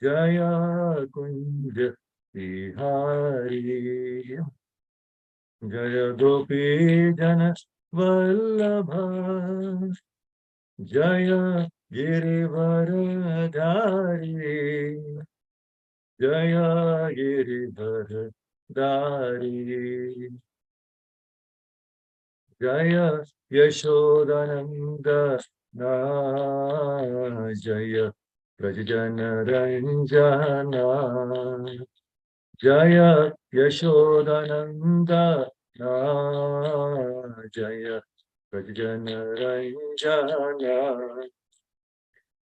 Jaya Kunj Bihari, Jaya Gopi Jana Vallabha, Jaya Girivaradari, Jaya Girivaradari, Jaya Yashodananda Na, Jaya Prajana Ranjana, Jaya Yashodananda Na, Jaya Prajana Ranjana,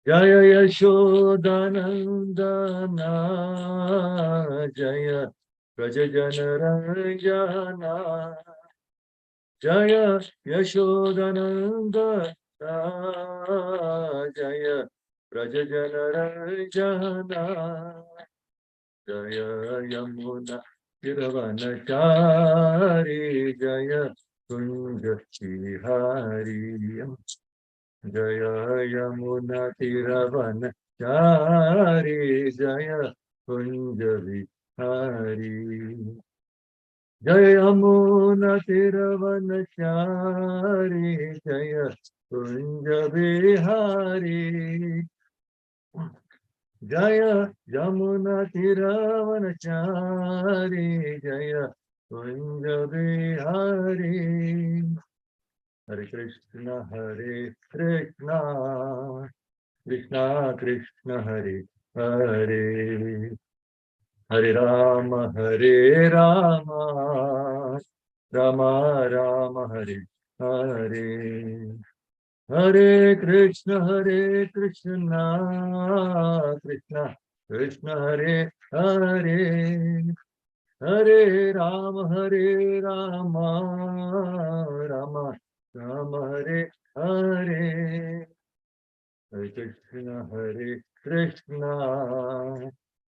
Jaya Yashodanandana, Jaya Prajana Ranjana, Jaya Yashodanandana, Jaya Prajana Ranjana, Jaya Yamuna Tiravanachari, Jaya Kunja Vihari, Jaya Yamuna Tiravanachari, Jaya Kunja Vihari, Jaya Yamuna Tiravanachari, Jaya Kunja Vihari, Jaya Yamuna Tiravanachari, Jaya Kunja Vihari, Hare Krishna, Krishna Krishna, Hare Hare, Hare Rama, Rama Rama, Hare Hare, Hare Krishna, Krishna Krishna, Hare Hare, Hare Rama, Rama Rama, Hare Hare, Hare Krishna,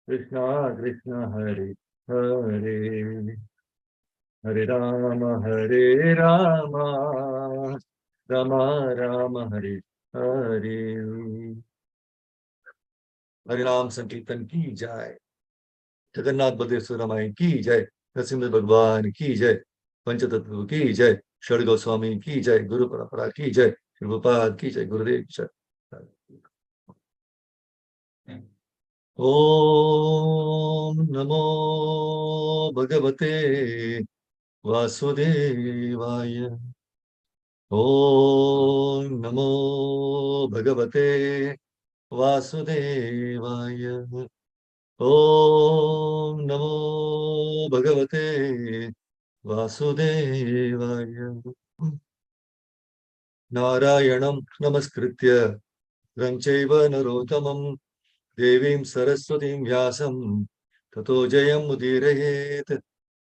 Krishna Krishna, Hare Hare, Hare Rama, Rama Rama, Hare Hare. हरिनाम संकीर्तन की जय, जगन्नाथ बलदेव रामायण की जय, नरसिंह भगवान की जय, पंचतत्व की जय, षड गोस्वामी की जय, गुरु परंपरा की जय, प्रभुपाद की जय, गुरुदेव की जय। ओम नमो भगवते वासुदेवाय, ओम नमो भगवते वासुदेवाय, ओम नमो भगवते वासुदेवाय। नारायणं नमस्कृत्य नरं चैव नरोत्तमं देवीं सरस्वतीं व्यासं ततो जयमुदीरयेत्.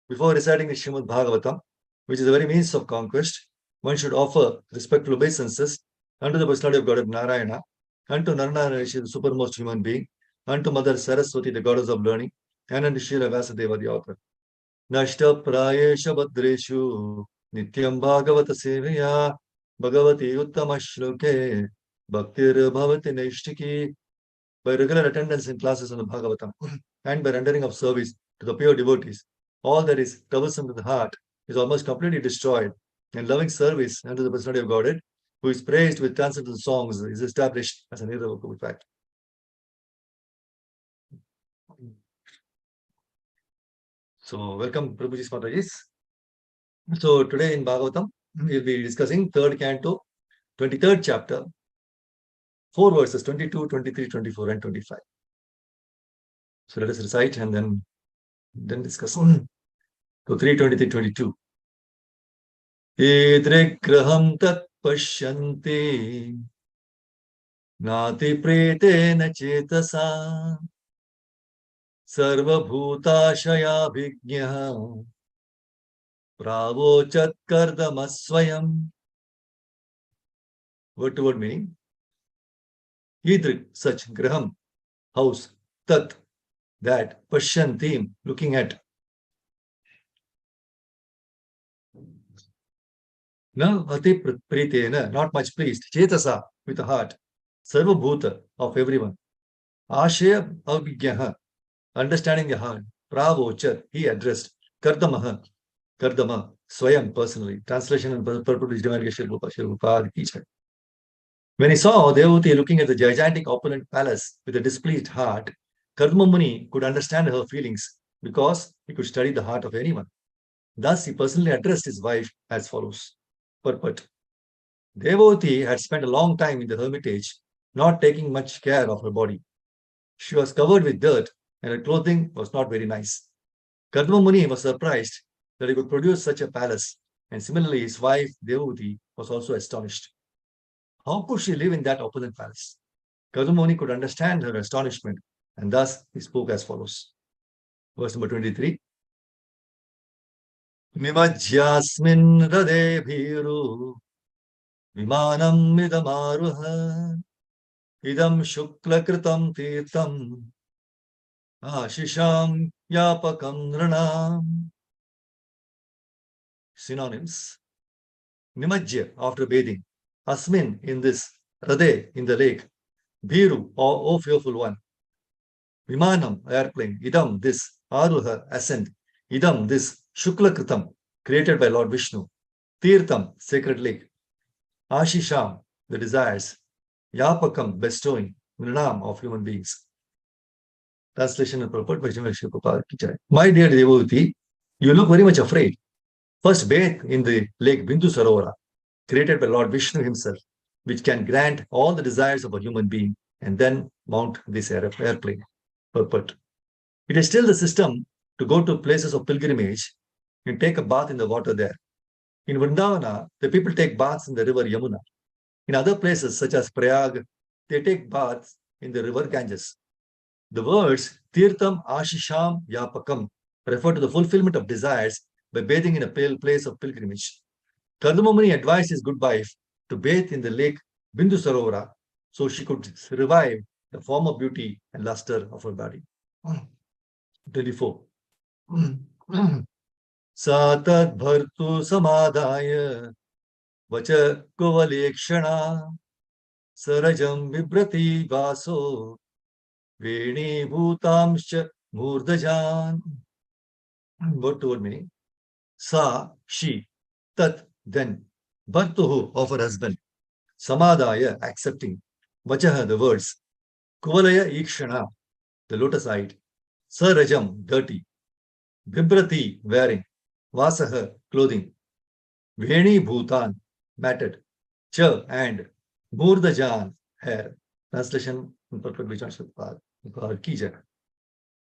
Before reciting the Srimad Bhagavatam, which is the very means of conquest, one should offer respectful obeisances unto the personality of God of Narayana, unto Narayana, the supermost human being, unto Mother Saraswati, the goddess of learning, and unto Srila Vyasadeva, the author. Nashta prayesha badreshu nityam bhagavata sevaya bhagavati uttama shloke bhaktir bhavati naishtiki. By regular attendance in classes on the Bhagavatam and by rendering of service to the pure devotees, all that is troublesome to the heart is almost completely destroyed, and loving service unto the personality of Godhead, who is praised with transcendental songs, is established as an irrevocable fact. So, welcome, Prabhuji's Matajis. So, today in Bhagavatam, we'll be discussing 3rd canto, 23rd chapter, 4 verses 22, 23, 24, and 25. So, let us recite and then discuss. So, 3:23, 22. Idrigraham tat pashyanti nati pretena chetasa sarva bhutashaya vignya pravochat kardamasvayam. Word to word meaning. Idrik, such, graham, house, tat, that, pashyanti, looking at. Na ati pritena, not much pleased, chetasa, with a heart, sarva bhuta, of everyone, Ashaya Avigyaha, understanding the heart. Pravocha, he addressed. Kardamaha, Kardama, Swayam, personally. Translation and purport is Divine Geshe Rupa, when he saw Devahuti looking at the gigantic opulent palace with a displeased heart, Kardama Muni could understand her feelings because he could study the heart of anyone. Thus, he personally addressed his wife as follows. Purport. Devahuti had spent a long time in the hermitage, not taking much care of her body. She was covered with dirt and her clothing was not very nice. Kardama Muni was surprised that he could produce such a palace, and similarly, his wife Devahuti was also astonished. How could she live in that opulent palace? Kardama Muni could understand her astonishment, and thus he spoke as follows. Verse number 23. Nimajyasmin rade bhiru vimanam idamaruha idam shukla kritam tirtam ashisham yapakam nranam. Synonyms. Nimajya, after bathing. Asmin, in this. Rade, in the lake. Bhiru, O fearful one. Vimanam, airplane. Idam, this. Aruha, ascent. Idam, this. Shukla Kritam, created by Lord Vishnu. Tirtham, sacred lake. Ashisham, the desires. Yapakam, bestowing. Nrinam, of human beings. Translation and purport by Jai. My dear Devahuti, you look very much afraid. First bathe in the lake Bindu Sarovara, created by Lord Vishnu himself, which can grant all the desires of a human being, and then mount this airplane. Purport. It is still the system to go to places of pilgrimage and take a bath in the water there. In Vrindavana, the people take baths in the river Yamuna. In other places, such as Prayag, they take baths in the river Ganges. The words Tirtham Ashisham Yapakam refer to the fulfillment of desires by bathing in a place of pilgrimage. Kardama Muni advised his good wife to bathe in the lake Bindu Sarovara so she could revive the former beauty and luster of her body. 24. Satat bhartu samadaya vacha kuvalekshana sarajam vibrati vaso veni bhutamscha murdajan. Word to word meaning. Sa, she, tat, then, bhartuhu, of her husband, samadaya, accepting, vachaha, the words, kuvalaya ikshana, the lotus-eyed, sarajam, dirty, vibrati, wearing, vasaha, clothing, veni bhutan, matted, cha, and, murdajan, hair. Translation,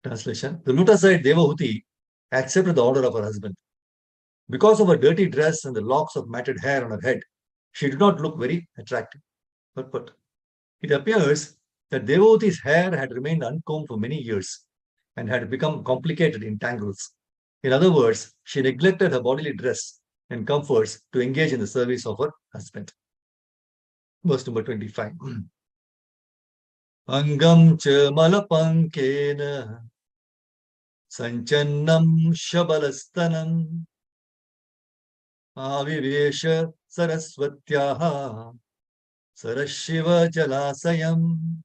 Translation, the lotus-eyed Devahuti accepted the order of her husband. Because of her dirty dress and the locks of matted hair on her head, she did not look very attractive. But it appears that Devavuti's hair had remained uncombed for many years and had become complicated in tangles. In other words, she neglected her bodily dress and comforts to engage in the service of her husband. Verse number 25. Angam cha malapankena sanchannam shabalastanam Avivesha Saraswatyaha Sarashiva Jalasayam.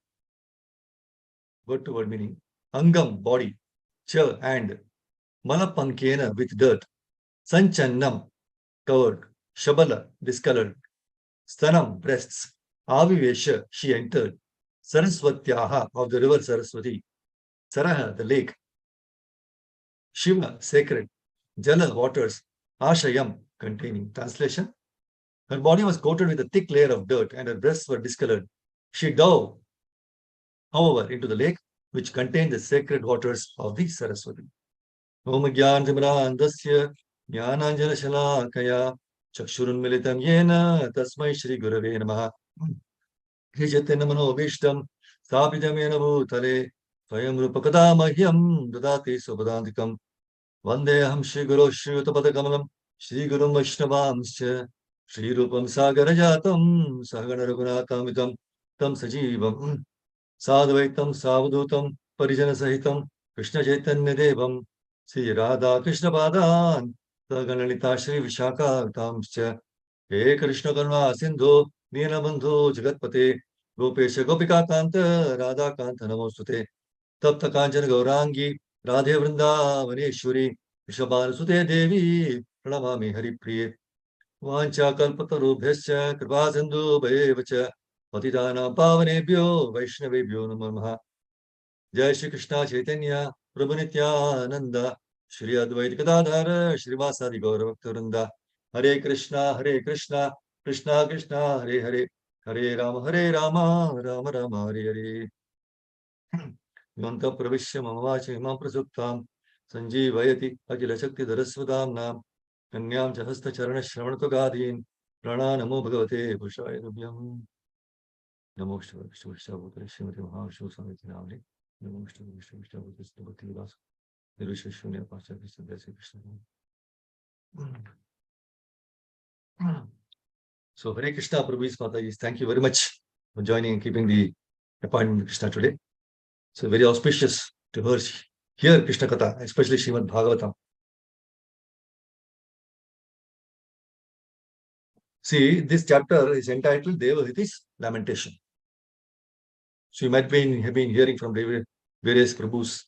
Word to word meaning. Angam, body. Cha, and. Malapankena, with dirt. Sanchannam, covered. Shabala, discolored. Stanam, breasts. Avivesha, she entered. Saraswatyaha, of the river Saraswati. Saraha, the lake. Shiva, sacred. Jala, waters. Ashayam, containing. Translation. Her body was coated with a thick layer of dirt and her breasts were discolored. She dove, however, into the lake, which contained the sacred waters of the Saraswati. Om Gyan Jimrandasya Jnananjana Shalakaya Chakshurun Militam Yena Tasmai Shri Gurave Namaha Hijatina Mano Vishtam Sapidamena Bhutale Swayam Rupakada Mahyam Dadati Subhadantikam Vandeham Shri Guru Shri Utapadakamalam Shri Gurum Vaishnavamscha Shri Rupam Sagarajatam Sagana Raghunatamitam Tam Sajivam Sadvaitam Savadutam Parijana Sahitam Krishna Chaitanya Devam Sri Radha Krishna Padan Saganalita Shri Vishaka Tamscha He Krishna Karma Sindhu Neenabandhu Jagatpate Gopesh गोपिका कांत राधा कांत नमोस्तुते तप्त कांचन गौरांगी राधे वृंदावनेश्वरी वृषभानुसुते देवी प्रणमामि हरिप्रिये वाञ्छाकल्पतरुभ्यश्च कृपा सिन्धुभ्येव च पतितानां पावनेभ्यो वैष्णवेभ्यो नमो नमः। जय श्री कृष्ण चैतन्य प्रभु नित्यानंद श्री अद्वैत गदाधर श्रीवासादि गौरभक्तवृंद हरे कृष्णा कृष्णा कृष्णा हरे हरे हरे राम राम राम हरे हरे योऽन्तः प्रविश्य मम वाचि इमां प्रसुप्तां सञ्जीवयति अखिलशक्तिधरस्वधाम्नां कन्यां च हस्तचरणश्रवणत्वगादीन् प्राणानमो भगवते पुरुषाय तुभ्यम् नमो विष्णुभूतले श्रीमती महाविष्णु समिति नामने नमो विष्णुभूतस्तुभक्तिविलास निर्विशेषशून्य पाश्चात्य Shri Krishna. So Hare Krishna, Prabhu's Mataji, thank you very much for joining and keeping the appointment with Krishna today. So very auspicious to hear Krishna Katha, especially Srimad Bhagavatam. See, this chapter is entitled Devahiti's Lamentation. So you might have been hearing from various Prabhus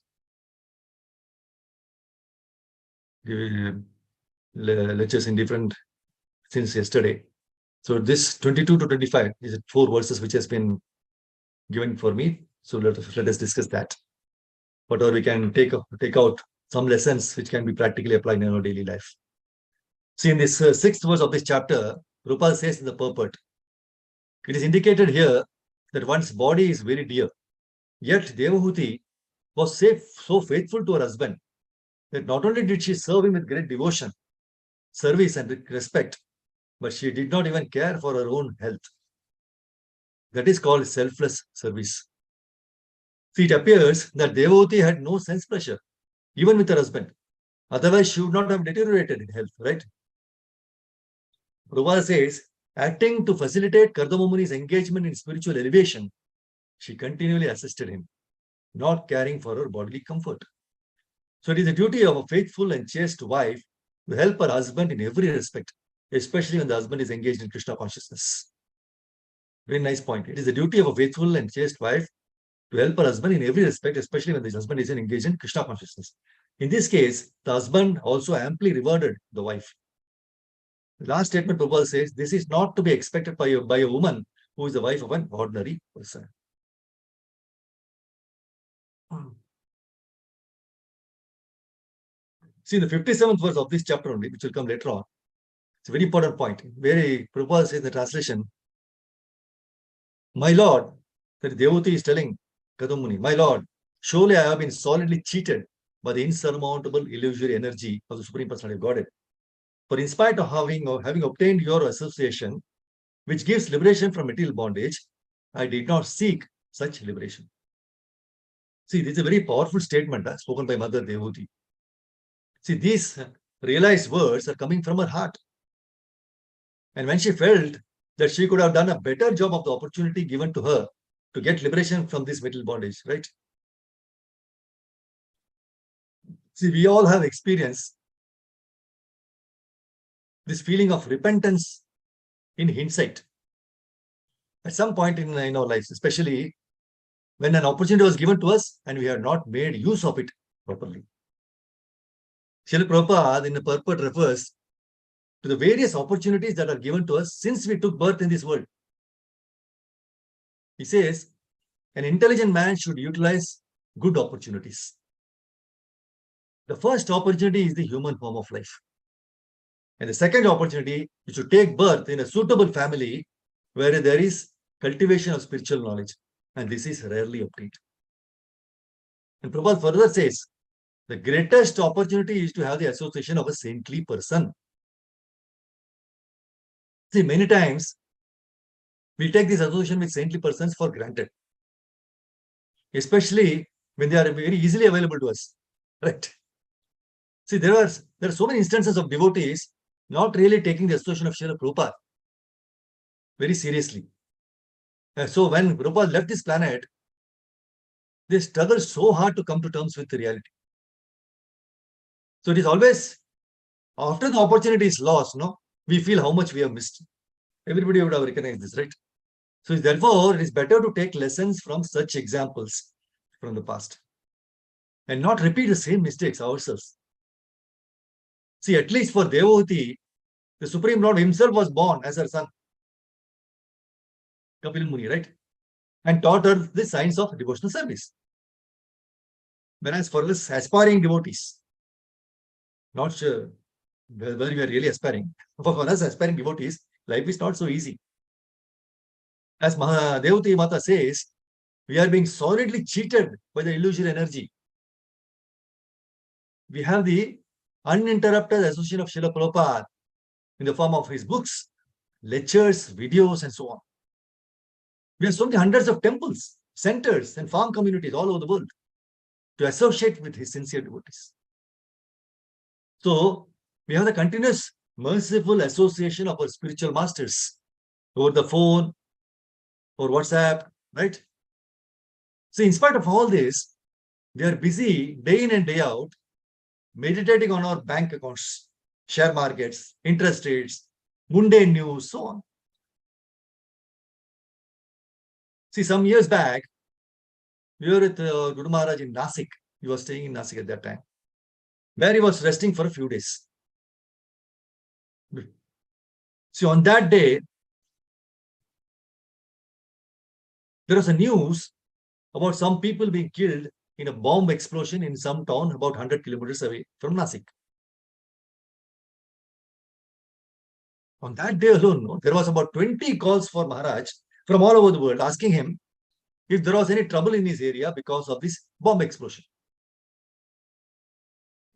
lectures in different since yesterday. So this 22 to 25 is 4 verses which has been given for me. So let us discuss that. Whatever we can take out some lessons which can be practically applied in our daily life. See, in this 6th verse of this chapter, Prabhupada says in the purport, it is indicated here that one's body is very dear. Yet Devahuti was so faithful to her husband that not only did she serve him with great devotion, service and respect, but she did not even care for her own health. That is called selfless service. See, it appears that Devahuti had no sense pleasure, even with her husband. Otherwise, she would not have deteriorated in health, right? Prabhupada says, acting to facilitate Kardama Muni's engagement in spiritual elevation, she continually assisted him, not caring for her bodily comfort. So it is the duty of a faithful and chaste wife to help her husband in every respect, especially when the husband is engaged in Krishna consciousness. Very nice point. It is the duty of a faithful and chaste wife to help her husband in every respect, especially when the husband is engaged in Krishna consciousness. In this case, the husband also amply rewarded the wife. The last statement Prabhupada says, this is not to be expected by a woman who is the wife of an ordinary person. See, the 57th verse of this chapter only, which will come later on, it's a very important point. Very Prabhupada says in the translation, my Lord, that Devahuti is telling Kadamuni, my Lord, surely I have been solidly cheated by the insurmountable illusory energy of the Supreme Personality of Godhead. For in spite of having obtained your association, which gives liberation from material bondage, I did not seek such liberation. See, this is a very powerful statement spoken by Mother Devahuti. See, these realized words are coming from her heart. And when she felt that she could have done a better job of the opportunity given to her to get liberation from this material bondage, right? See, we all have experienced this feeling of repentance in hindsight. At some point in our lives, especially when an opportunity was given to us and we have not made use of it properly. Srila Prabhupada in the purport refers to the various opportunities that are given to us since we took birth in this world. He says, an intelligent man should utilize good opportunities. The first opportunity is the human form of life. And the second opportunity is to take birth in a suitable family where there is cultivation of spiritual knowledge. And this is rarely obtained. And Prabhupada further says, the greatest opportunity is to have the association of a saintly person. See, many times we take this association with saintly persons for granted, especially when they are very easily available to us, right? See, there are so many instances of devotees not really taking the association of Srila Prabhupada very seriously. So when Prabhupada left this planet, they struggled so hard to come to terms with the reality. So it is always after the opportunity is lost, we feel how much we have missed. Everybody would have recognized this, right? So therefore, it is better to take lessons from such examples from the past and not repeat the same mistakes ourselves. See, at least for Devahuti, the Supreme Lord himself was born as her son, Kapil Muni, right? And taught her the science of devotional service. Whereas for us aspiring devotees, not sure whether we are really aspiring, but for us aspiring devotees, life is not so easy. As Devahuti Mata says, we are being solidly cheated by the illusory energy. We have the uninterrupted association of Srila Prabhupada in the form of his books, lectures, videos, and so on. We have so many hundreds of temples, centers, and farm communities all over the world to associate with his sincere devotees. So we have the continuous merciful association of our spiritual masters over the phone or WhatsApp, right? So in spite of all this, we are busy day in and day out meditating on our bank accounts, share markets, interest rates, mundane news, so on. See, some years back, we were with Guru Maharaj in Nasik. He was staying in Nasik at that time, where he was resting for a few days. See, on that day, there was a news about some people being killed in a bomb explosion in some town about 100 kilometers away from Nasik. On that day alone, there was about 20 calls for Maharaj from all over the world asking him if there was any trouble in his area because of this bomb explosion.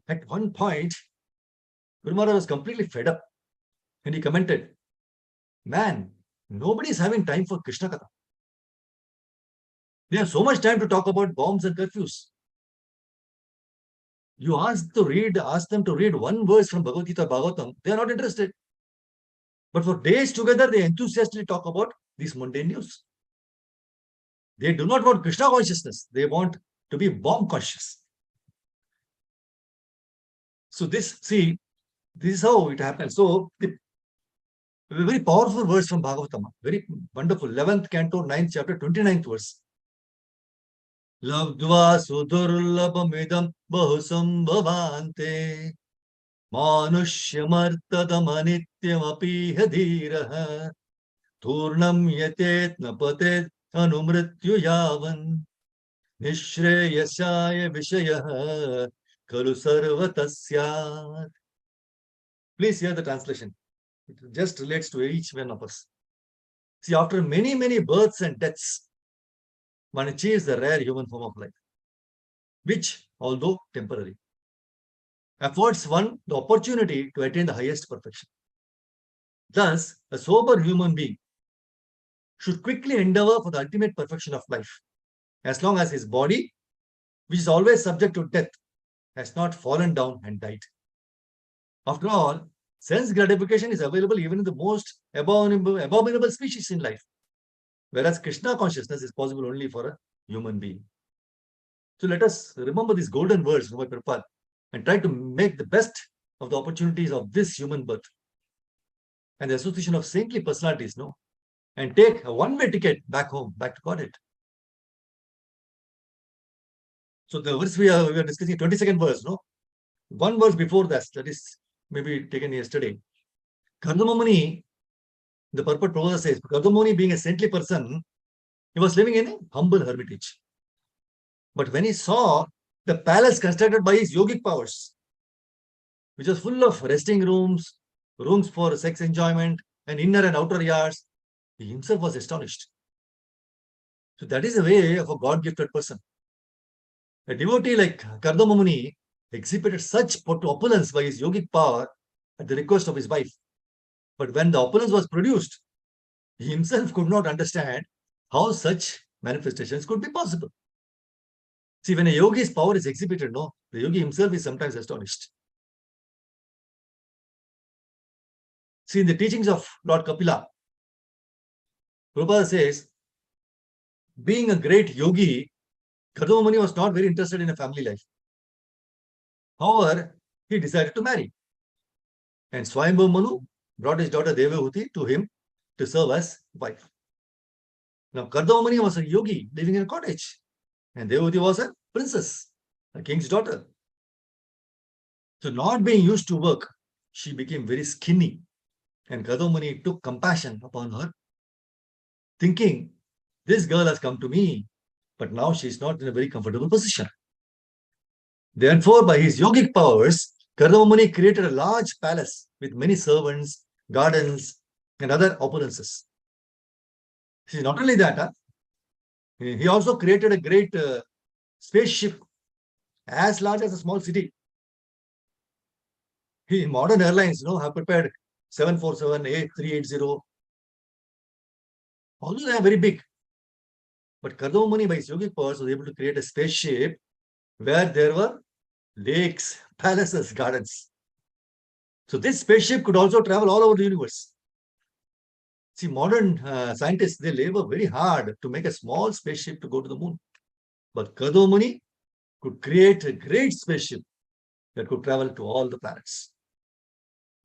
At one point, Guru Maharaj was completely fed up and he commented, "Man, nobody is having time for Krishna Katha. They have so much time to talk about bombs and curfews. You ask them to read one verse from Bhagavad Gita or Bhagavatam, they are not interested. But for days together, they enthusiastically talk about these mundane news. They do not want Krishna consciousness. They want to be bomb conscious." So this is how it happens. So the very powerful verse from Bhagavatam, very wonderful, 11th canto, 9th chapter, 29th verse. Labdva sudurlabhamidam bahusambhavante manusyamartadamanityam api hadiraha turnam yatet napatet anumrityu yavan nishreyasaya vishayah kalu sarvatasyat. Please hear the translation. It just relates to each one of us. See, after many, many births and deaths, one achieves the rare human form of life, which, although temporary, affords one the opportunity to attain the highest perfection. Thus, a sober human being should quickly endeavor for the ultimate perfection of life, as long as his body, which is always subject to death, has not fallen down and died. After all, sense gratification is available even in the most abominable species in life, whereas Krishna consciousness is possible only for a human being. So let us remember these golden words from my Prabhupada and try to make the best of the opportunities of this human birth and the association of saintly personalities, and take a one-way ticket back home, back to Godhead. So the verse we are discussing, 22nd verse, one verse before that is maybe taken yesterday. Kardama Muni, the purport Prabhupada says, Kardama Muni being a saintly person, he was living in a humble hermitage. But when he saw the palace constructed by his yogic powers, which was full of resting rooms, rooms for sex enjoyment, and inner and outer yards, he himself was astonished. So that is the way of a God-gifted person. A devotee like Kardama Muni exhibited such opulence by his yogic power at the request of his wife. But when the opulence was produced, he himself could not understand how such manifestations could be possible. See, when a yogi's power is exhibited, the yogi himself is sometimes astonished. See, in the teachings of Lord Kapila, Prabhupada says, being a great yogi, Kardama Muni was not very interested in a family life. However, he decided to marry. And Swayambhu Manu brought his daughter Devahuti to him to serve as wife. Now, Kardamamani was a yogi living in a cottage, and Devati was a princess, a king's daughter. So, not being used to work, she became very skinny, and Kardamamani took compassion upon her, thinking, this girl has come to me, but now she is not in a very comfortable position. Therefore, by his yogic powers, Kardamamani created a large palace with many servants, gardens, and other opulences. See, not only that, he also created a great spaceship as large as a small city. Modern airlines, have prepared 747, A380. Although they are very big, but Kardamamani, by his yogic powers, was able to create a spaceship where there were lakes, palaces, gardens. So this spaceship could also travel all over the universe. See, modern scientists, they labor very hard to make a small spaceship to go to the moon. But Kardamamani could create a great spaceship that could travel to all the planets.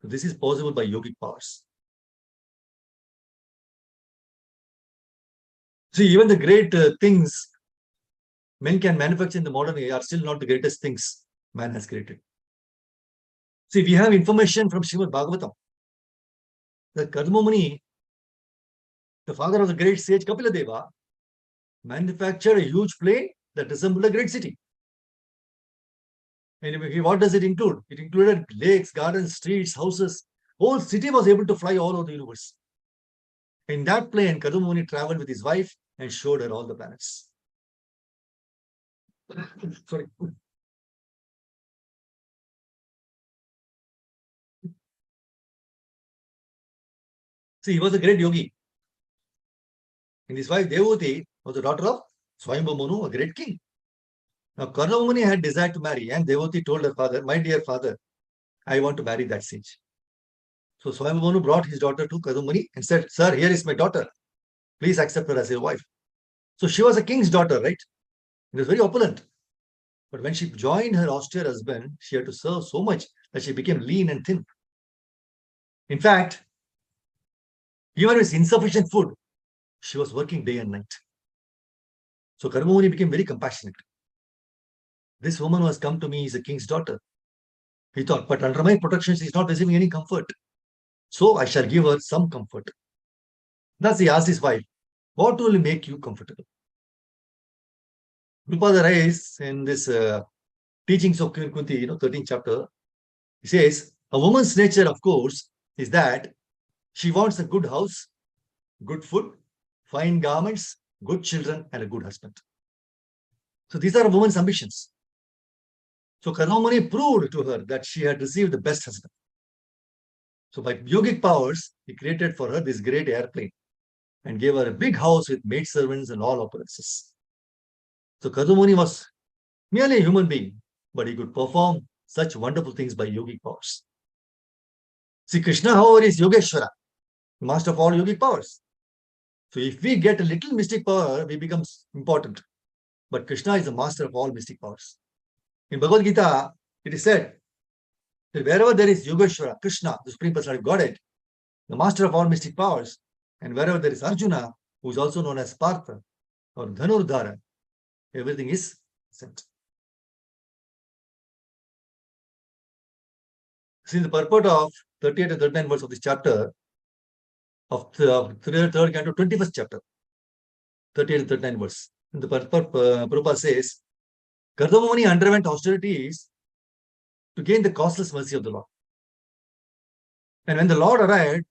So this is possible by yogic powers. See, even the great things men can manufacture in the modern age are still not the greatest things man has created. See, we have information from Srimad Bhagavatam that Kardamamani, the father of the great sage Kapila Deva, manufactured a huge plane that resembled a great city. And what does it include? It included lakes, gardens, streets, houses. Whole city was able to fly all over the universe. In that plane, Kardamamani traveled with his wife and showed her all the planets. Sorry. See, he was a great yogi. And his wife Devati was the daughter of Swayambhu Manu, a great king. Now, Kardamamani had desired to marry, and Devati told her father, my dear father, I want to marry that sage. So Swayambhu Manu brought his daughter to Kardamamani and said, sir, here is my daughter. Please accept her as your wife. So she was a king's daughter, right? It was very opulent. But when she joined her austere husband, she had to serve so much that she became lean and thin. In fact, even with insufficient food, she was working day and night. So Kardamamani became very compassionate. This woman who has come to me is a king's daughter. He thought, but under my protection, she is not receiving any comfort. So I shall give her some comfort. Thus he asked his wife, what will make you comfortable? Prabhupada writes in this teachings of Queen Kunti, 13th chapter, he says, a woman's nature, of course, is that she wants a good house, good food, fine garments, good children, and a good husband. So these are a woman's ambitions. So Kardamamani proved to her that she had received the best husband. So by yogic powers, he created for her this great airplane and gave her a big house with maidservants and all opulences. So Kardamamani was merely a human being, but he could perform such wonderful things by yogic powers. See, Krishna, however, is Yogeshwara, the master of all yogic powers. So if we get a little mystic power, we become important. But Krishna is the master of all mystic powers. In Bhagavad Gita, it is said that wherever there is Yogeshwara, Krishna, the Supreme Personality of Godhead, the master of all mystic powers, and wherever there is Arjuna, who is also known as Partha or Dhanurdhara, everything is sent. See, the purport of 38 and 39 verse of this chapter, of the third canto, 21st chapter, 38 and 39 verse. In the purport, Prabhupada says, Kardamamani underwent austerities to gain the causeless mercy of the Lord. And when the Lord arrived,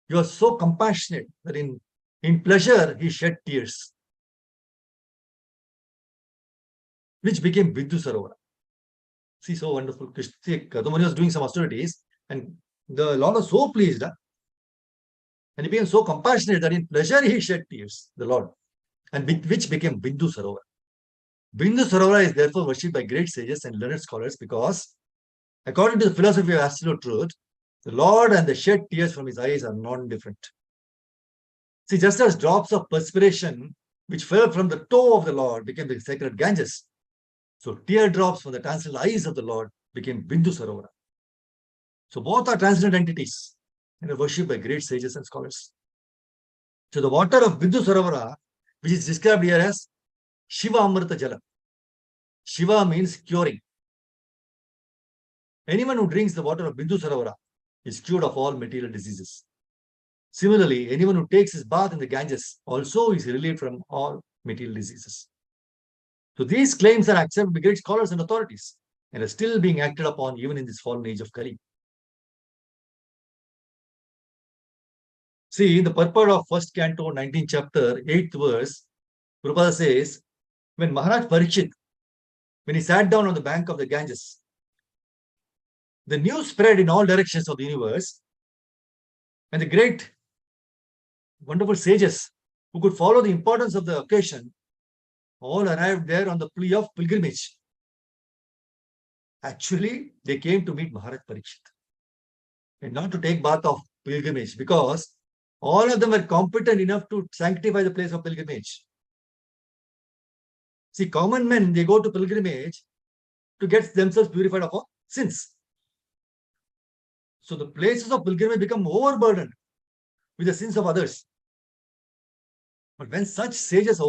he was so compassionate that in pleasure he shed tears, which became Vidhu Sarovara. See, so wonderful. Kardamamani was doing some austerities, and the Lord was so pleased, and he became so compassionate that in pleasure he shed tears, the Lord, and which became Bindu Sarovara. Bindu Sarovara is therefore worshipped by great sages and learned scholars because, according to the philosophy of absolute truth, the Lord and the shed tears from his eyes are non-different. See, just as drops of perspiration which fell from the toe of the Lord became the sacred Ganges, so teardrops from the transcendental eyes of the Lord became Bindu Sarovara. So both are transcendent entities and are worshipped by great sages and scholars. So the water of Bindu Saravara, which is described here as Shiva Amrita Jala. Shiva means curing. Anyone who drinks the water of Bindu Saravara is cured of all material diseases. Similarly, anyone who takes his bath in the Ganges also is relieved from all material diseases. So these claims are accepted by great scholars and authorities and are still being acted upon even in this fallen age of Kali. See, in the purport of first canto, 19th chapter, 8th verse, Prabhupada says, when Maharaj Parikshit, when he sat down on the bank of the Ganges, the news spread in all directions of the universe, and the great, wonderful sages who could follow the importance of the occasion all arrived there on the plea of pilgrimage. Actually, they came to meet Maharaj Parikshit and not to take bath of pilgrimage, because all of them were competent enough to sanctify the place of pilgrimage. See, common men, they go to pilgrimage to get themselves purified of all sins. So the places of pilgrimage become overburdened with the sins of others. But when such sages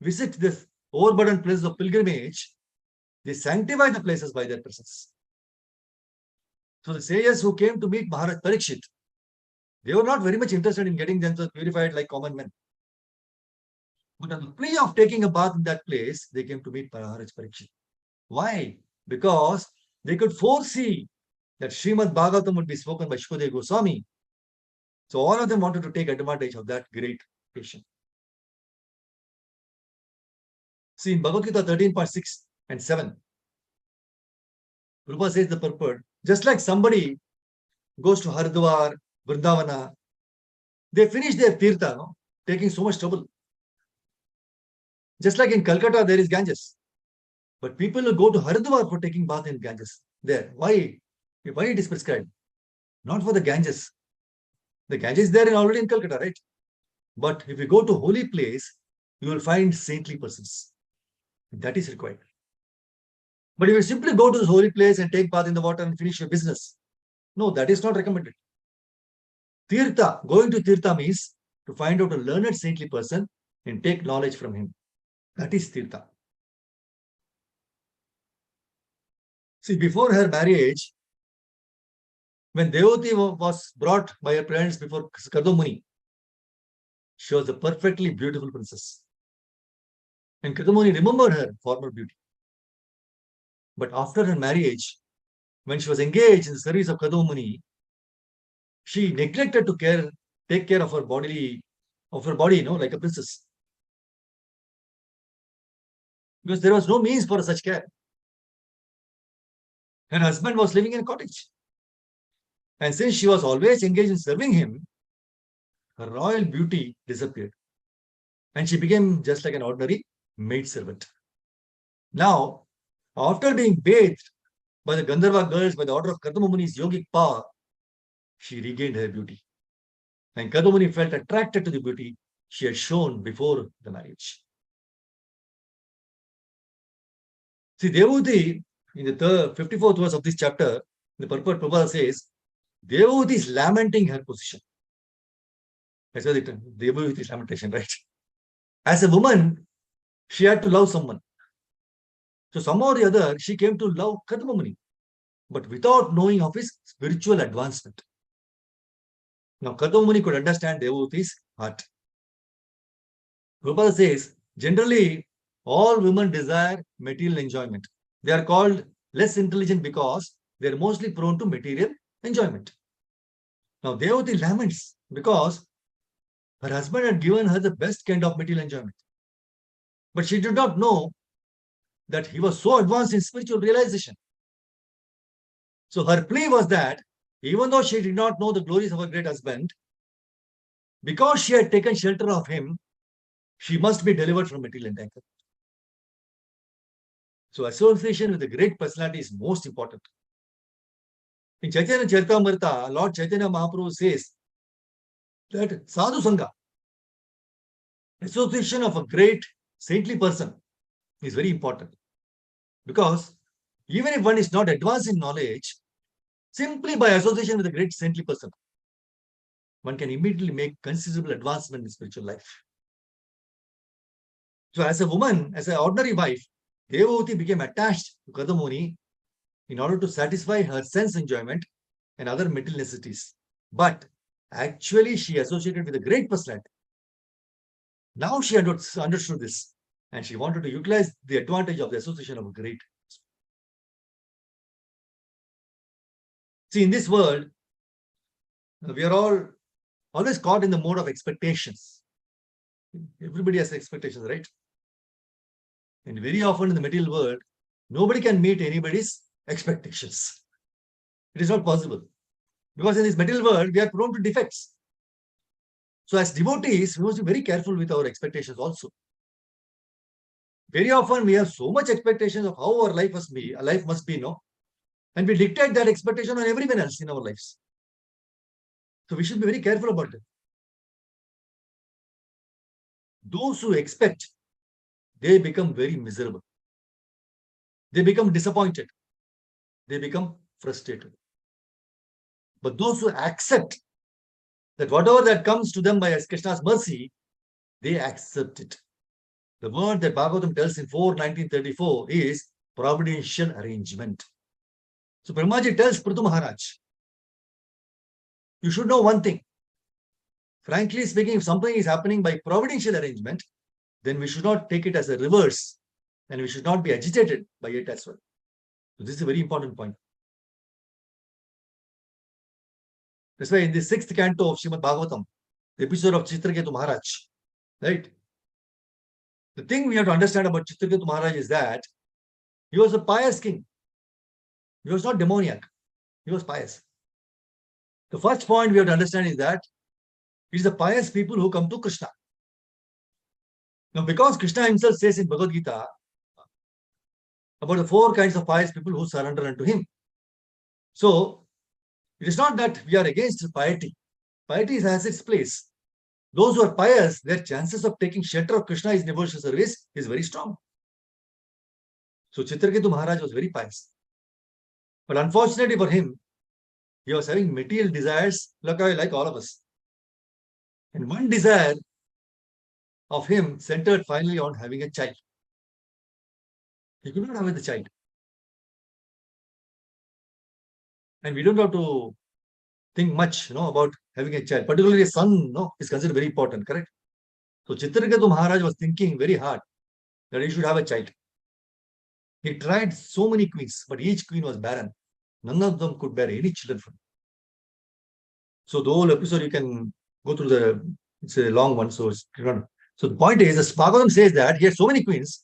visit this overburdened places of pilgrimage, they sanctify the places by their presence. So the sages who came to meet Maharaj Parikshit, they were not very much interested in getting themselves purified like common men. But on the plea of taking a bath in that place, they came to meet Maharaj Parikshit. Why? Because they could foresee that Srimad Bhagavatam would be spoken by Shukadeva Goswami. So all of them wanted to take advantage of that great occasion. See, in Bhagavad Gita 13.6 and 7, Prabhupada says the purport, just like somebody goes to Haridwar, Vrindavana, they finish their tirtha, no? Taking so much trouble. Just like in Calcutta, there is Ganges. But people will go to Haridwar for taking bath in Ganges. There. Why? Why it is prescribed? Not for the Ganges. The Ganges is there already in Calcutta, right? But if you go to holy place, you will find saintly persons. That is required. But if you simply go to this holy place and take bath in the water and finish your business, no, that is not recommended. Tirtha, going to Tirtha means to find out a learned saintly person and take knowledge from him. That is Tirtha. See, before her marriage, when Devati was brought by her parents before Kadamuni, she was a perfectly beautiful princess. And Kadamuni remembered her former beauty. But after her marriage, when she was engaged in the service of Kadamuni, she neglected to take care of her body, like a princess. Because there was no means for such care. Her husband was living in a cottage. And since she was always engaged in serving him, her royal beauty disappeared. And she became just like an ordinary maidservant. Now, after being bathed by the Gandharva girls by the order of Kadamamuni's yogic power, she regained her beauty. And Kadamuni felt attracted to the beauty she had shown before the marriage. See, Devahuti, in the 54th verse of this chapter, the purport Prabhupada says, Devahuti is lamenting her position. That's why Devahuti is lamentation, right? As a woman, she had to love someone. So somehow or the other, she came to love Kadamuni, but without knowing of his spiritual advancement. Now, Kadamuni could understand Devahuti's heart. Prabhupada says, generally, all women desire material enjoyment. They are called less intelligent because they are mostly prone to material enjoyment. Now, Devahuti laments because her husband had given her the best kind of material enjoyment. But she did not know that he was so advanced in spiritual realization. So her plea was that even though she did not know the glories of her great husband, because she had taken shelter of him, she must be delivered from material entanglement. So association with a great personality is most important. In Chaitanya Charitamrita, Lord Chaitanya Mahaprabhu says that sadhu sangha, association of a great saintly person, is very important. Because even if one is not advanced in knowledge, simply by association with a great saintly person, one can immediately make considerable advancement in spiritual life. So as a woman, as an ordinary wife, Devavati became attached to Kadamuni in order to satisfy her sense enjoyment and other material necessities. But actually, she associated with a great personality. Now she understood this, and she wanted to utilize the advantage of the association of a great. See, in this world, we are all always caught in the mode of expectations. Everybody has expectations, right? And very often in the material world, nobody can meet anybody's expectations. It is not possible. Because in this material world, we are prone to defects. So as devotees, we must be very careful with our expectations also. Very often we have so much expectations of how our life must be, no? And we dictate that expectation on everyone else in our lives. So we should be very careful about it. Those who expect, they become very miserable. They become disappointed. They become frustrated. But those who accept that whatever that comes to them by Krishna's mercy, they accept it. The word that Bhagavatam tells in 4:1934 is providential arrangement. So Brahmaji tells Prithu Maharaj, you should know one thing. Frankly speaking, if something is happening by providential arrangement, then we should not take it as a reverse, and we should not be agitated by it as well. So this is a very important point. That's why in the 6th canto of Srimad Bhagavatam, the episode of Chitraketu Maharaj, right? The thing we have to understand about Chitraketu Maharaj is that he was a pious king. He was not demoniac. He was pious. The first point we have to understand is that it is the pious people who come to Krishna. Now, because Krishna himself says in Bhagavad Gita about the 4 kinds of pious people who surrender unto him. So, it is not that we are against piety. Piety has its place. Those who are pious, their chances of taking shelter of Krishna in devotional service is very strong. So, Chitraketu Maharaj was very pious. But unfortunately for him, he was having material desires like all of us. And one desire of him centered finally on having a child. He could not have the child. And we don't have to think much, about having a child. Particularly a son, is considered very important, correct? So Chitraketu Maharaj was thinking very hard that he should have a child. He tried so many queens, but each queen was barren. None of them could bear any children from him. So the whole episode you can go through it's a long one, so so the point is, the Bhagavatam says that he had so many queens.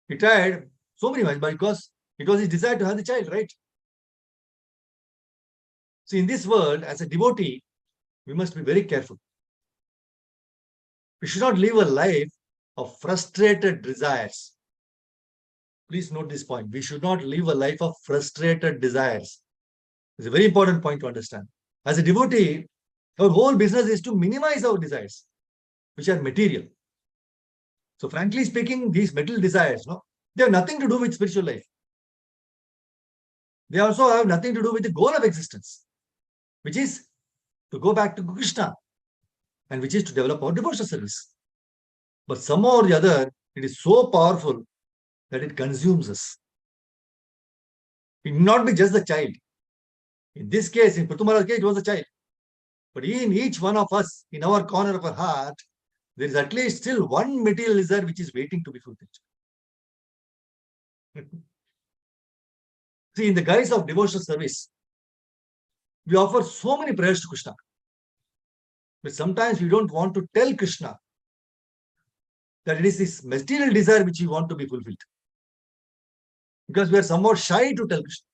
He tried so many ways, but because it was his desire to have the child, right? So in this world, as a devotee, we must be very careful. We should not live a life of frustrated desires. Please note this point. We should not live a life of frustrated desires. It's a very important point to understand. As a devotee, our whole business is to minimize our desires, which are material. So frankly speaking, these material desires, they have nothing to do with spiritual life. They also have nothing to do with the goal of existence, which is to go back to Krishna, and which is to develop our devotional service. But somehow or the other, it is so powerful that it consumes us. It may not be just the child. In this case, in Prithu Maharaj's case, it was the child. But in each one of us, in our corner of our heart, there is at least still one material desire which is waiting to be fulfilled. See, in the guise of devotional service, we offer so many prayers to Krishna. But sometimes we don't want to tell Krishna that it is this material desire which we want to be fulfilled. Because we are somewhat shy to tell Krishna.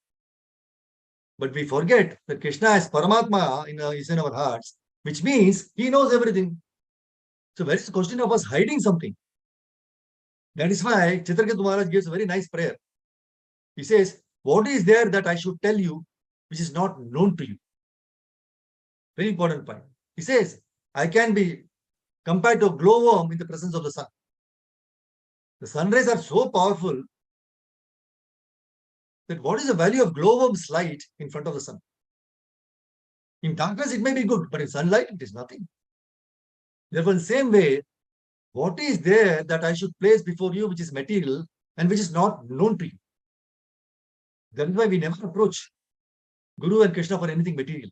But we forget that Krishna is Paramatma is in our hearts, which means he knows everything. So where is the question of us hiding something? That is why Chitraketu Maharaj gives a very nice prayer. He says, what is there that I should tell you which is not known to you? Very important point. He says, I can be compared to a glowworm in the presence of the sun. The sun rays are so powerful that what is the value of glowworm's light in front of the sun? In darkness, it may be good, but in sunlight, it is nothing. Therefore, in the same way, what is there that I should place before you, which is material and which is not known to you? That is why we never approach Guru and Krishna for anything material.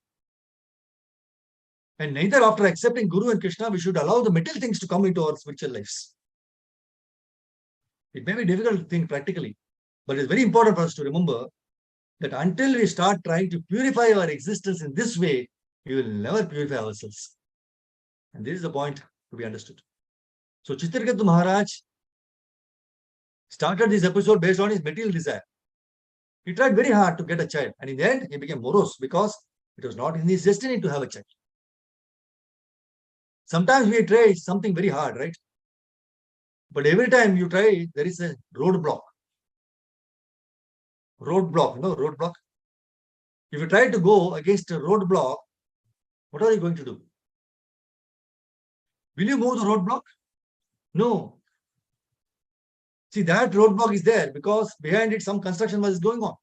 And neither after accepting Guru and Krishna, we should allow the material things to come into our spiritual lives. It may be difficult to think practically, but it's very important for us to remember that until we start trying to purify our existence in this way, we will never purify ourselves. And this is the point to be understood. So Chitraketu Maharaj started this episode based on his material desire. He tried very hard to get a child, and in the end, he became morose because it was not in his destiny to have a child. Sometimes we try something very hard, right? But every time you try, there is a roadblock. Roadblock. If you try to go against a roadblock, what are you going to do? Will you move the roadblock? No. See, that roadblock is there because behind it some construction is going on.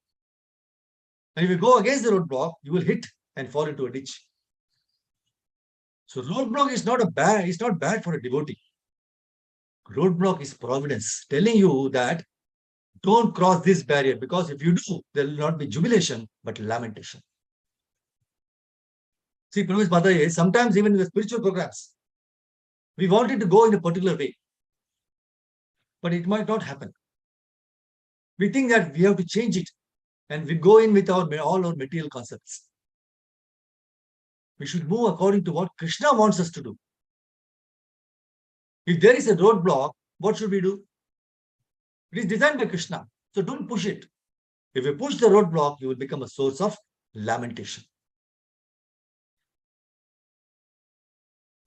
And if you go against the roadblock, you will hit and fall into a ditch. So roadblock is not bad for a devotee. Roadblock is providence, telling you that don't cross this barrier, because if you do, there will not be jubilation, but lamentation. See, Prabhu's Mataji, sometimes even in the spiritual programs, we wanted to go in a particular way, but it might not happen. We think that we have to change it, and we go in with all our material concepts. We should move according to what Krishna wants us to do. If there is a roadblock, what should we do? It is designed by Krishna, so don't push it. If you push the roadblock, you will become a source of lamentation.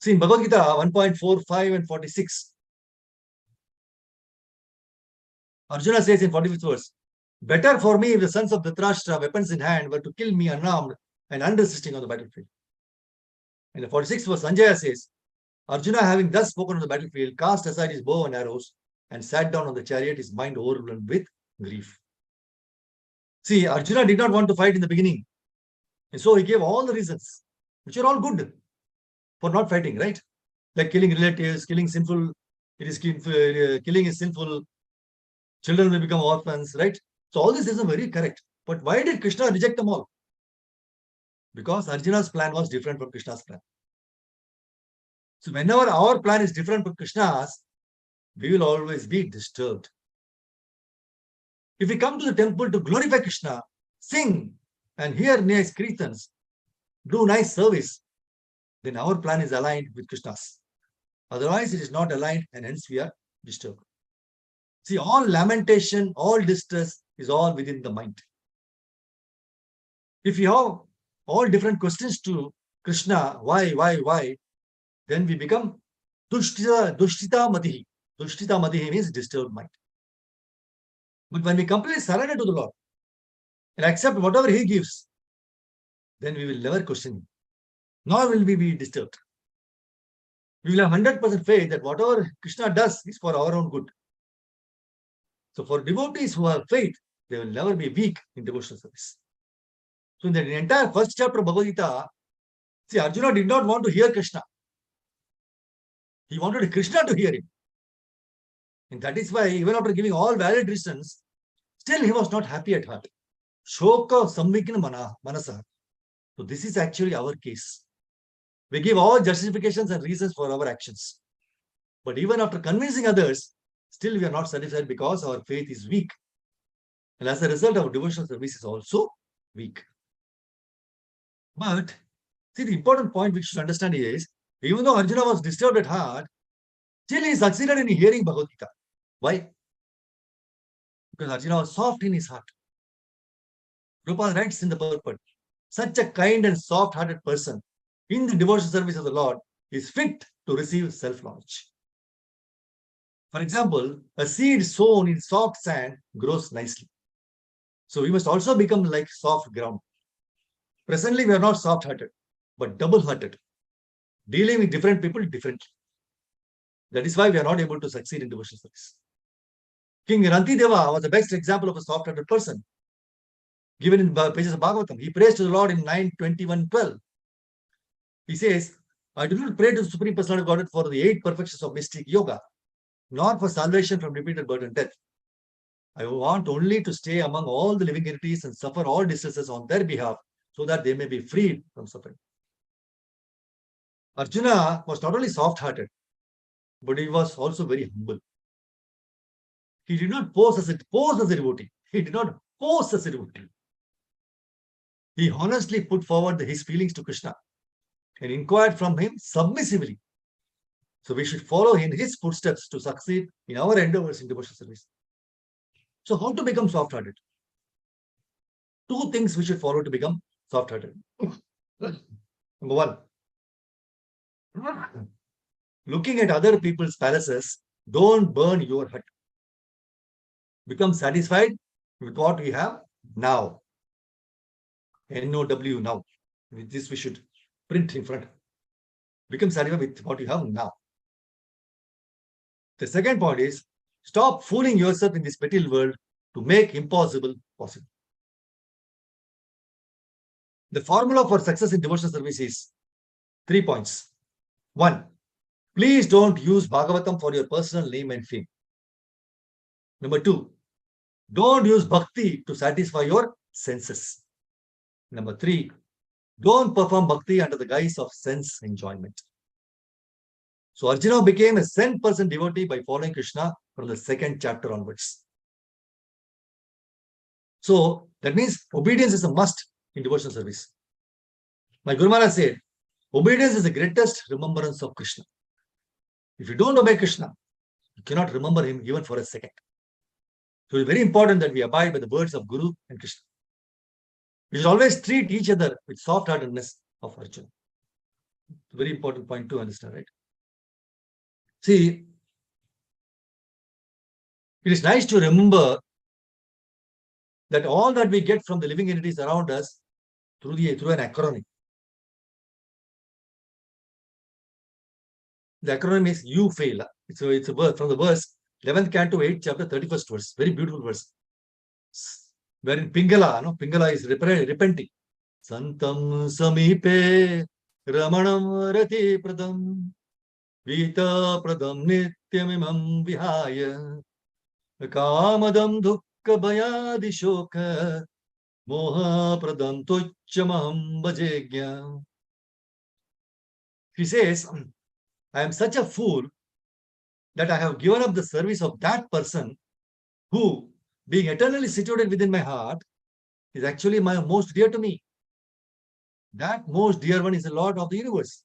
See, in Bhagavad Gita 1.45 and 46, Arjuna says in 45th verse, better for me if the sons of Dhritarashtra, weapons in hand, were to kill me unarmed and unresisting on the battlefield. In the 46th verse, Sanjaya says, Arjuna, having thus spoken on the battlefield, cast aside his bow and arrows and sat down on the chariot, his mind overwhelmed with grief. See, Arjuna did not want to fight in the beginning. And so he gave all the reasons, which are all good for not fighting, right? Like killing relatives, killing sinful, killing is sinful, children will become orphans, right? So all this is very correct. But why did Krishna reject them all? Because Arjuna's plan was different from Krishna's plan. So whenever our plan is different from Krishna's, we will always be disturbed. If we come to the temple to glorify Krishna, sing and hear nice kirtans, do nice service, then our plan is aligned with Krishna's. Otherwise, it is not aligned, and hence we are disturbed. See, all lamentation, all distress is all within the mind. If you have all different questions to Krishna, why, then we become Dushtita Madihi. Dushtita Madihi means disturbed mind. But when we completely surrender to the Lord and accept whatever He gives, then we will never question Him, nor will we be disturbed. We will have 100% faith that whatever Krishna does is for our own good. So for devotees who have faith, they will never be weak in devotional service. So in the entire first chapter of Bhagavad Gita, see, Arjuna did not want to hear Krishna. He wanted Krishna to hear him. And that is why, even after giving all valid reasons, still he was not happy at heart. Shoka samvikna manasa. So this is actually our case. We give all justifications and reasons for our actions. But even after convincing others, still we are not satisfied because our faith is weak. And as a result, our devotional service is also weak. But see, the important point we should understand is, even though Arjuna was disturbed at heart, still he succeeded in hearing Bhagavad Gita. Why? Because Arjuna was soft in his heart. Prabhupada writes in the purport, such a kind and soft-hearted person in the devotional service of the Lord is fit to receive self-knowledge. For example, a seed sown in soft sand grows nicely. So we must also become like soft ground. Presently, we are not soft-hearted, but double-hearted, dealing with different people differently. That is why we are not able to succeed in devotional service. King Rantideva was the best example of a soft-hearted person. Given in pages of Bhagavatam, he prays to the Lord in 9:21:12. He says, I do not pray to the Supreme Personality of Godhead for the 8 perfections of mystic yoga, nor for salvation from repeated birth and death. I want only to stay among all the living entities and suffer all distresses on their behalf, so that they may be freed from suffering. Arjuna was not only soft-hearted, but he was also very humble. He did not pose as a devotee. He did not pose as a devotee. He honestly put forward his feelings to Krishna and inquired from him submissively. So we should follow in his footsteps to succeed in our endeavors in devotional service. So how to become soft-hearted? 2 things we should follow to become soft-hearted. Number 1, looking at other people's palaces, don't burn your hut. Become satisfied with what we have now. NOW, now. With this we should print in front. Become satisfied with what you have now. The second point is, stop fooling yourself in this material world to make impossible possible. The formula for success in devotional service is 3 points. 1, please don't use Bhagavatam for your personal name and fame. Number 2, don't use bhakti to satisfy your senses. Number 3, don't perform bhakti under the guise of sense enjoyment. So Arjuna became a 100% devotee by following Krishna from the 2nd chapter onwards. So that means obedience is a must in devotional service. My Guru Maharaj said, obedience is the greatest remembrance of Krishna. If you don't obey Krishna, you cannot remember him even for a second. So it's very important that we abide by the words of Guru and Krishna. We should always treat each other with soft-heartedness of Arjuna. It's a very important point to understand, right? See, it is nice to remember that all that we get from the living entities around us through an acronym. The acronym is you fail. It's a verse from the verse 11th canto 8th chapter 31st verse. Very beautiful verse. Wherein Pingala is repenting. Santam samipe ramanam rati pradam vita pradam nityamimam vihaya kamadam dukkha bhayadi shoka moha pradam tuchamaham bhajegya. He says, I am such a fool that I have given up the service of that person who, being eternally situated within my heart, is actually my most dear to me. That most dear one is the Lord of the universe,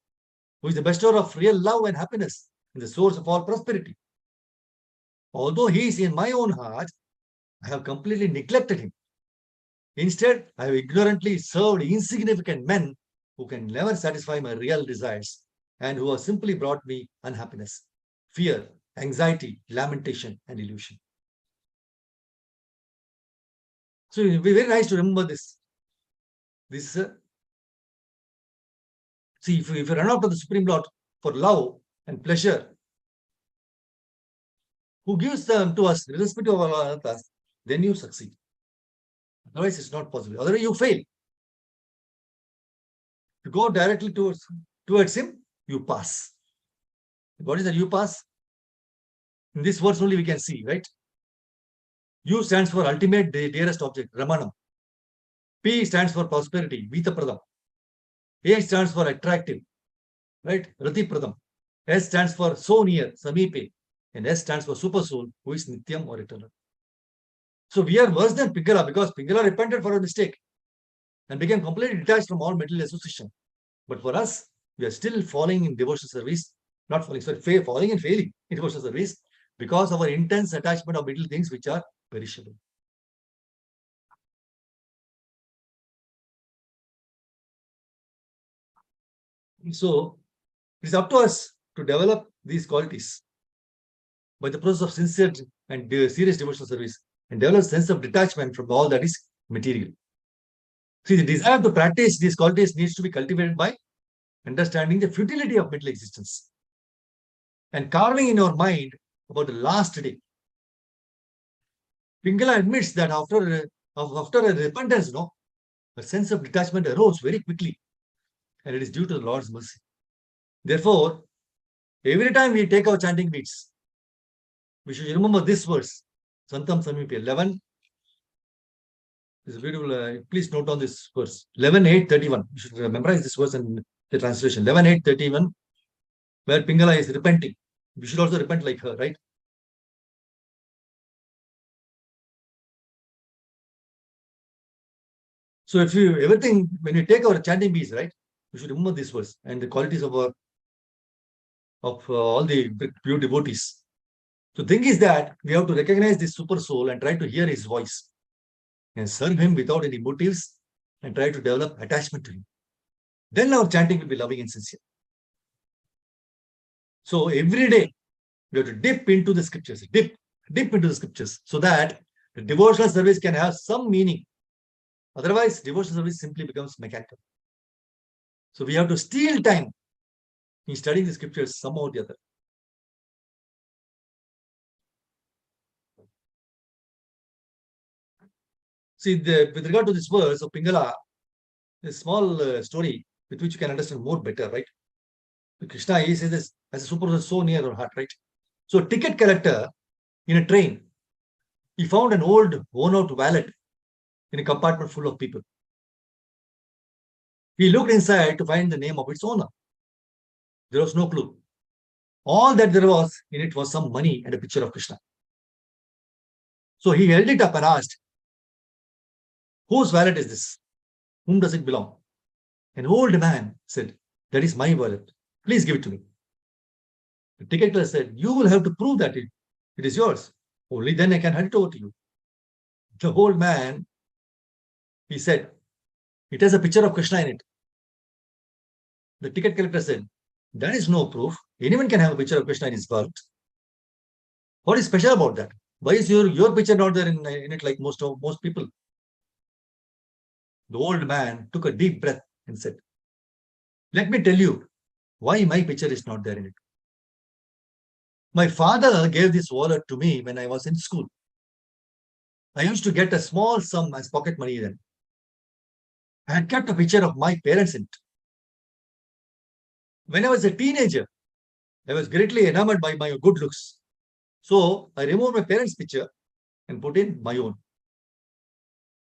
who is the bestower of real love and happiness and the source of all prosperity. Although he is in my own heart, I have completely neglected him. Instead, I have ignorantly served insignificant men who can never satisfy my real desires and who have simply brought me unhappiness, fear, anxiety, lamentation, and illusion. So it will be very nice to remember this. See, if you run out of the Supreme Lord for love and pleasure, who gives them to us, irrespective of our others, then you succeed. Otherwise, it's not possible. Otherwise, you fail. You go directly towards him, you pass. What is that you pass? In this verse only we can see, right? U stands for ultimate, dearest object, Ramanam. P stands for prosperity, Vita Pradam. A stands for attractive, right? Rati Pradam. S stands for so near, Samipe. And S stands for super soul, who is Nityam or eternal. So we are worse than Pingala because Pingala repented for a mistake and became completely detached from all material association. But for us, we are still falling in devotional service, not falling, sorry, falling and failing in devotional service because of our intense attachment of material things which are perishable. So it is up to us to develop these qualities by the process of sincere and serious devotional service and develop a sense of detachment from all that is material. See, the desire to practice these qualities needs to be cultivated by understanding the futility of material existence and carving in your mind about the last day. Pingala admits that after a repentance, a sense of detachment arose very quickly. and it is due to the Lord's mercy. Therefore, every time we take our chanting beats, we should remember this verse, Santam Samipi 11. This is beautiful. Please note down this verse, 11:8:31. You should memorize this verse and the translation, 11:8:31, where Pingala is repenting. We should also repent like her, right? So if you everything, when you take our chanting beats, right, you should remember this verse and the qualities of all the pure devotees. So the thing is that we have to recognize this super soul and try to hear his voice and serve him without any motives and try to develop attachment to him. Then our chanting will be loving and sincere. So every day we have to dip into the scriptures, dip into the scriptures, so that the devotional service can have some meaning. Otherwise, devotional service simply becomes mechanical. So we have to steal time in studying the scriptures somehow or the other. See, with regard to this verse of Pingala, a small story with which you can understand more better, right? Krishna, he says this as a super so near our heart, right? So, a ticket collector in a train, he found an old worn-out wallet in a compartment full of people. He looked inside to find the name of its owner. There was no clue. All that there was in it was some money and a picture of Krishna. So he held it up and asked, "Whose wallet is this? Whom does it belong?" An old man said, "That is my wallet. Please give it to me." The ticket collector said, "You will have to prove that it is yours. Only then I can hand it over to you." The old man, he said, "It has a picture of Krishna in it." The ticket collector said, "That is no proof. Anyone can have a picture of Krishna in his wallet. What is special about that? Why is your picture not there in it like most people?" The old man took a deep breath and said, "Let me tell you why my picture is not there in it. My father gave this wallet to me when I was in school. I used to get a small sum as pocket money then. I had kept a picture of my parents in it. When I was a teenager, I was greatly enamored by my good looks. So I removed my parents' picture and put in my own.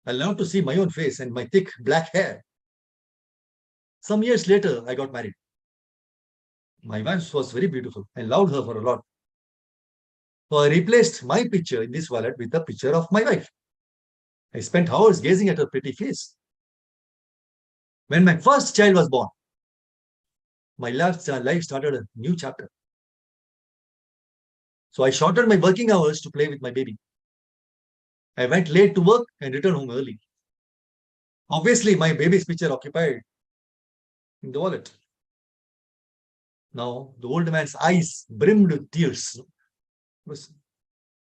I loved to see my own face and my thick black hair. Some years later, I got married. My wife was very beautiful. I loved her for a lot. So I replaced my picture in this wallet with a picture of my wife. I spent hours gazing at her pretty face. When my first child was born, my life started a new chapter. So I shortened my working hours to play with my baby. I went late to work and returned home early. Obviously, my baby's picture occupied in the wallet. Now, the old man's eyes brimmed with tears.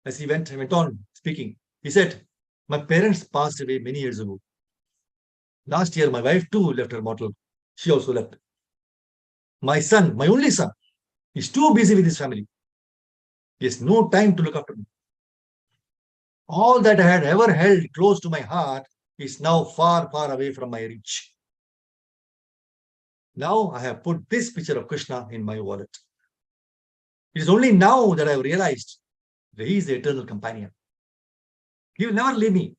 As he went on speaking, he said, "My parents passed away many years ago. Last year, my wife too left her mortal. She also left. My son, my only son, is too busy with his family. He has no time to look after me. All that I had ever held close to my heart is now far, far away from my reach. Now I have put this picture of Krishna in my wallet. It is only now that I have realized that he is the eternal companion. He will never leave me.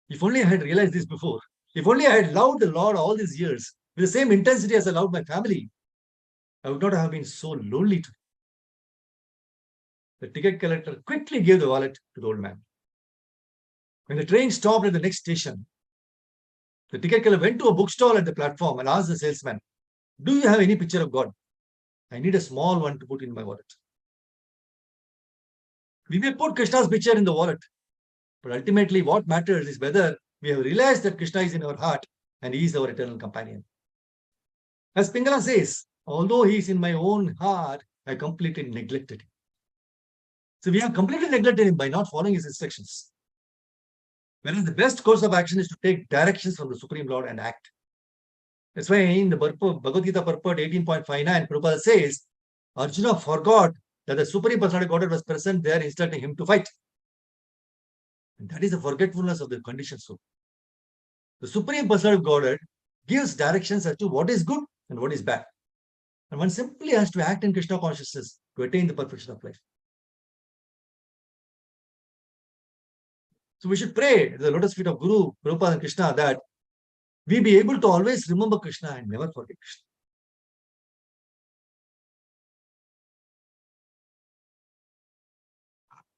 If only I had realized this before. If only I had loved the Lord all these years with the same intensity as I loved my family, I would not have been so lonely today." The ticket collector quickly gave the wallet to the old man. When the train stopped at the next station, the ticket collector went to a bookstall at the platform and asked the salesman, "Do you have any picture of God? I need a small one to put in my wallet." We may put Krishna's picture in the wallet, but ultimately what matters is whether we have realized that Krishna is in our heart and he is our eternal companion. As Pingala says, "Although he is in my own heart, I completely neglected him." So we have completely neglected him by not following his instructions. Whereas the best course of action is to take directions from the Supreme Lord and act. That's why in the Bhagavad Gita purport 18.59, Prabhupada says, Arjuna forgot that the Supreme Personality of Godhead was present there instructing him to fight. And that is the forgetfulness of the conditioned soul. The Supreme Personality of Godhead gives directions as to what is good and what is bad. And one simply has to act in Krishna consciousness to attain the perfection of life. So we should pray at the lotus feet of Guru, Prabhupada and Krishna that we be able to always remember Krishna and never forget Krishna.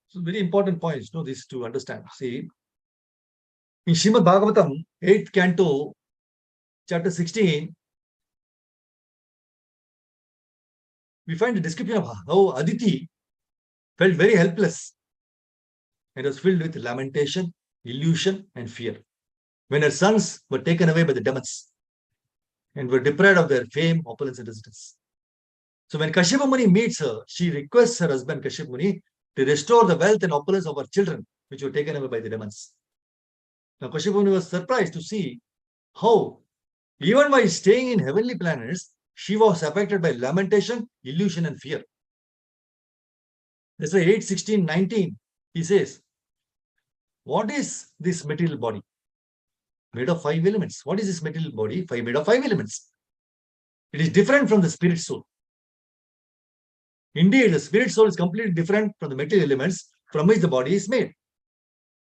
So very important points, this to understand. See, in Srimad Bhagavatam, 8th canto, chapter 16, we find a description of how Aditi felt very helpless and was filled with lamentation, illusion, and fear when her sons were taken away by the demons and were deprived of their fame, opulence, and residence. So when Kashyapa Muni meets her, she requests her husband Kashyapa Muni to restore the wealth and opulence of her children, which were taken away by the demons. Now Kashyapa Muni was surprised to see how, even while staying in heavenly planets, she was affected by lamentation, illusion, and fear. That's why 8, 16, 19, he says, what is this material body? Made of 5 elements. What is this material body? Made of 5 elements. It is different from the spirit soul. Indeed, the spirit soul is completely different from the material elements from which the body is made.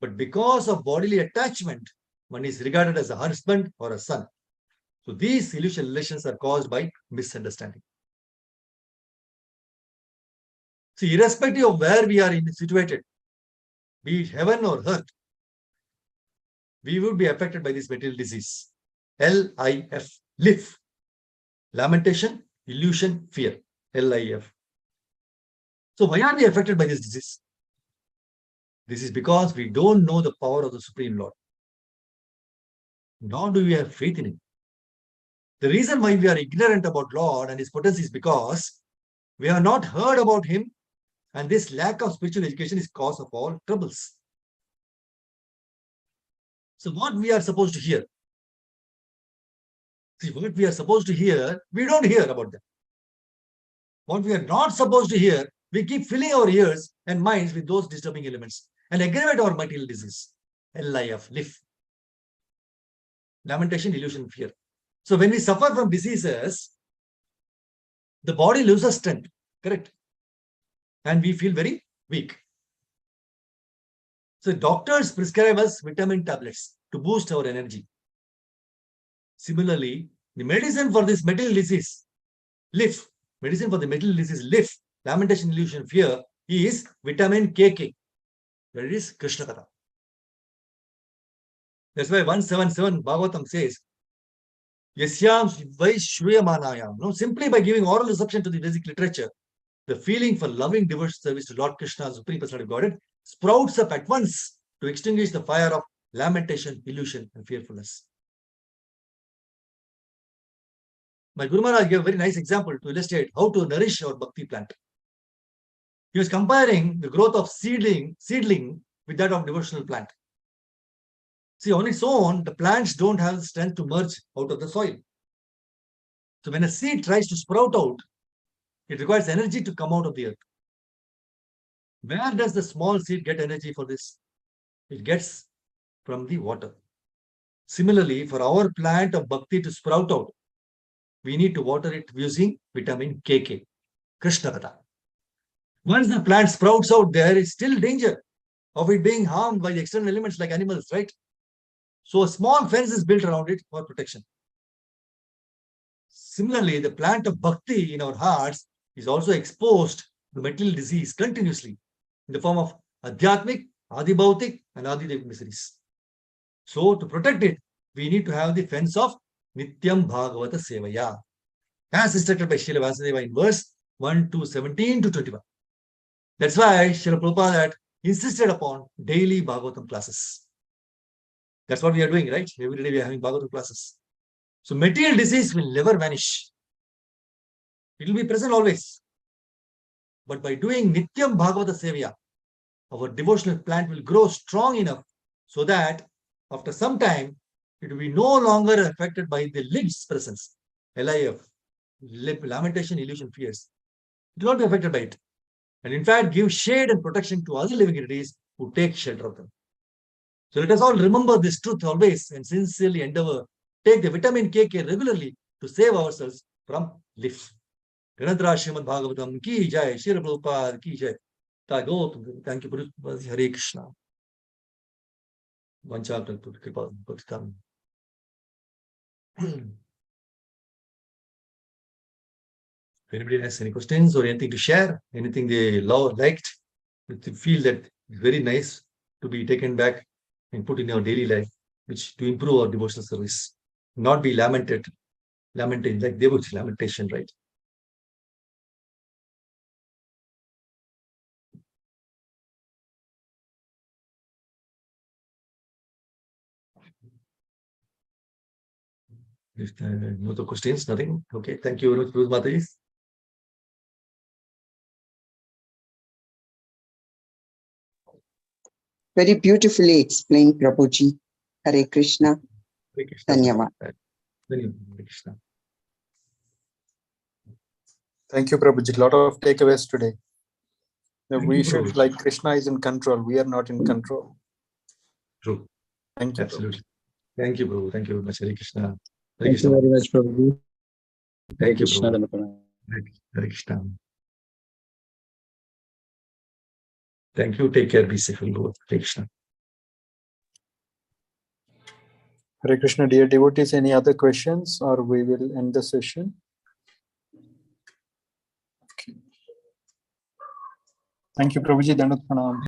But because of bodily attachment, one is regarded as a husband or a son. So these illusion relations are caused by misunderstanding. See, irrespective of where we are situated, be it heaven or earth, we would be affected by this material disease. L-I-F, LIF. Lamentation, illusion, fear. L-I-F. So why are we affected by this disease? This is because we don't know the power of the Supreme Lord. Nor do we have faith in Him. The reason why we are ignorant about Lord and His potency is because we have not heard about Him, and this lack of spiritual education is cause of all troubles. So what we are supposed to hear? See, what we are supposed to hear, we don't hear about them. What we are not supposed to hear, we keep filling our ears and minds with those disturbing elements and aggravate our material disease. L-I-F, LIF. Lamentation, illusion, fear. So when we suffer from diseases, the body loses strength, correct? And we feel very weak. So doctors prescribe us vitamin tablets to boost our energy. Similarly, the medicine for this material disease, LIF, medicine for the material disease, LIF, lamentation, illusion, fear, is vitamin KK. That is Krishna Katha. That's why 177 Bhagavatam says, Yasyam Vaishruyamanayam. No, simply by giving oral reception to the Vedic literature, the feeling for loving devotional service to Lord Krishna, Supreme Personality of Godhead, sprouts up at once to extinguish the fire of lamentation, illusion, and fearfulness. My Guru Maharaj gave a very nice example to illustrate how to nourish our bhakti plant. He was comparing the growth of seedling with that of devotional plant. See, on its own, the plants don't have the strength to merge out of the soil. So when a seed tries to sprout out, it requires energy to come out of the earth. Where does the small seed get energy for this? It gets from the water. Similarly, for our plant of bhakti to sprout out, we need to water it using vitamin KK, Krishna Katha. Once the plant sprouts out, there is still danger of it being harmed by the external elements like animals, right? So a small fence is built around it for protection. Similarly, the plant of bhakti in our hearts is also exposed to material disease continuously in the form of adhyatmic, adibhautik, and adidevic miseries. So to protect it, we need to have the fence of Nityam Bhagavata Sevaya, as instructed by Srila Vasudeva in verse 1 to 17 to 21. That's why Srila Prabhupada had insisted upon daily Bhagavatam classes. That's what we are doing, right? Every day we are having Bhagavatam classes. So material disease will never vanish. It will be present always. But by doing Nityam Bhagavata Sevaya, our devotional plant will grow strong enough so that after some time, it will be no longer affected by the LIF's presence. LIF, lamentation, illusion, fears. It will not be affected by it. And in fact, give shade and protection to other living entities who take shelter of them. So let us all remember this truth always and sincerely endeavor take the vitamin KK regularly to save ourselves from lifts. Granadra Srimad Bhagavatam ki jai, Sri Prabhupada ki jai. Thank you, Prabhupada. Hare Krishna. One chapter to Kripa. If anybody has any questions or anything to share, anything they liked, they feel that it's very nice to be taken back and put in our daily life, which to improve our devotional service, not be lamenting like devotional lamentation, right? If no other questions, nothing. Okay, thank you very much, Mataji. Very beautifully explained, Prabhuji. Hare Krishna. Hare Krishna. Dhanyavad. Hare Krishna. Thank you, Prabhuji. A lot of takeaways today. We you, should, Prabhuji. like Krishna is in control. We are not in control. True. Thank you. Absolutely. Thank you, Prabhu. Thank you very much. Hare Krishna. Hare Thank Krishna. you very much, Prabhuji. Thank you, Krishna. Prabhu. Hare Krishna. Thank you. Take care. Be safe. Hare Krishna. Hare Krishna, dear devotees. Any other questions, or we will end the session? Okay. Thank you, Prabhuji. Dandavat pranam.